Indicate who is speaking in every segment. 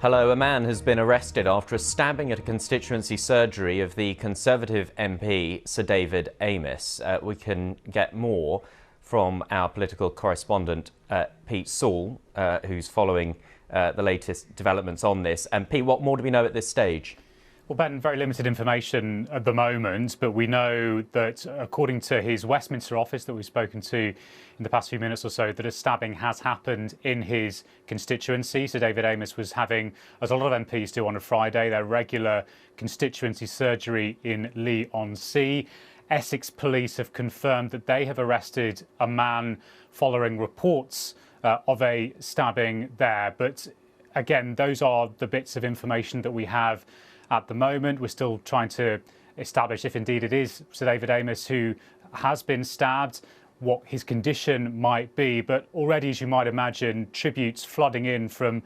Speaker 1: Hello, a man has been arrested after a stabbing at a constituency surgery of the Conservative MP, Sir David Amess. We can get more from our political correspondent, Pete Saul, who's following the latest developments on this. And Pete, what more do we know at this stage?
Speaker 2: Well, Ben, very limited information at the moment, but we know that according to his Westminster office that we've spoken to in the past few minutes or so, that a stabbing has happened in his constituency. So David Amess was having, as a lot of MPs do on a Friday, their regular constituency surgery in Leigh-on-Sea. Essex Police have confirmed that they have arrested a man following reports of a stabbing there. But again, those are the bits of information that we have at the moment. We're still trying to establish if indeed it is Sir David Amess who has been stabbed, what his condition might be. But already, as you might imagine, tributes flooding in from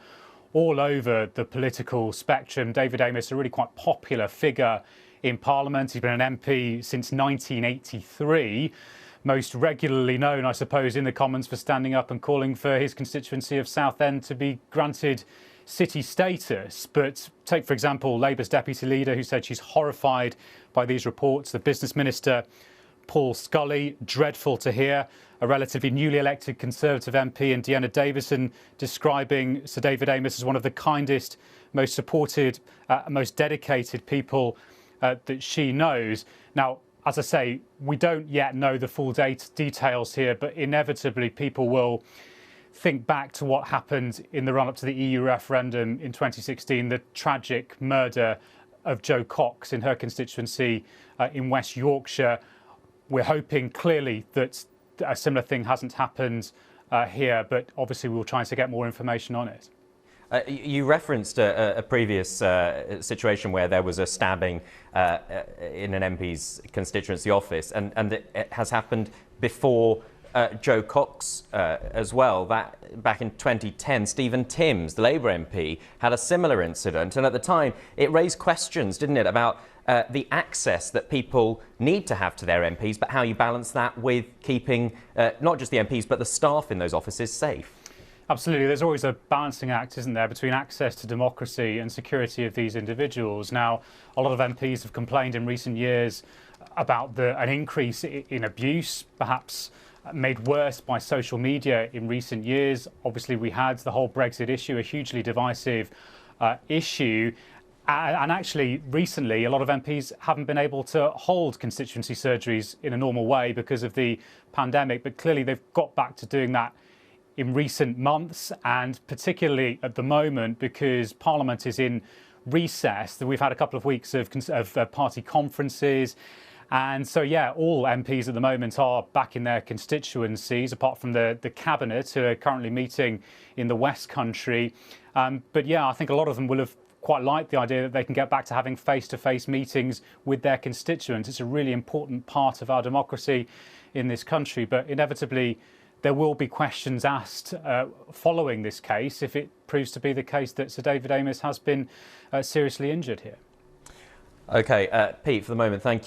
Speaker 2: all over the political spectrum. David Amess, a really quite popular figure in Parliament. He's been an MP since 1983. Most regularly known, I suppose, in the Commons for standing up and calling for his constituency of Southend to be granted city status. But take, for example, Labour's deputy leader, who said she's horrified by these reports. The business minister, Paul Scully, dreadful to hear. A relatively newly elected Conservative MP, and Deanna Davison, describing Sir David Amess as one of the kindest, most supported, most dedicated people that she knows. Now, as I say, we don't yet know the full details here, but inevitably people will think back to what happened in the run-up to the EU referendum in 2016, the tragic murder of Jo Cox in her constituency in West Yorkshire. We're hoping clearly that a similar thing hasn't happened here, but obviously we'll try to get more information on it.
Speaker 1: You referenced a previous situation where there was a stabbing in an MP's constituency office, and it has happened before Jo Cox as well. That back in 2010, Stephen Timms, the Labour MP, had a similar incident, and at the time it raised questions, didn't it, about the access that people need to have to their MPs, but how you balance that with keeping not just the MPs but the staff in those offices safe.
Speaker 2: Absolutely. There's always a balancing act, isn't there, between access to democracy and security of these individuals. Now, a lot of MPs have complained in recent years about an increase in abuse, perhaps made worse by social media in recent years. Obviously, we had the whole Brexit issue, a hugely divisive issue. And actually, recently, a lot of MPs haven't been able to hold constituency surgeries in a normal way because of the pandemic. But clearly, they've got back to doing that in recent months, and particularly at the moment because Parliament is in recess. We've had a couple of weeks of party conferences. And so, yeah, all MPs at the moment are back in their constituencies, apart from the Cabinet, who are currently meeting in the West Country. But yeah, I think a lot of them will have quite liked the idea that they can get back to having face-to-face meetings with their constituents. It's a really important part of our democracy in this country. But inevitably, there will be questions asked following this case if it proves to be the case that Sir David Amess has been seriously injured here.
Speaker 1: OK, Pete, for the moment, thank you.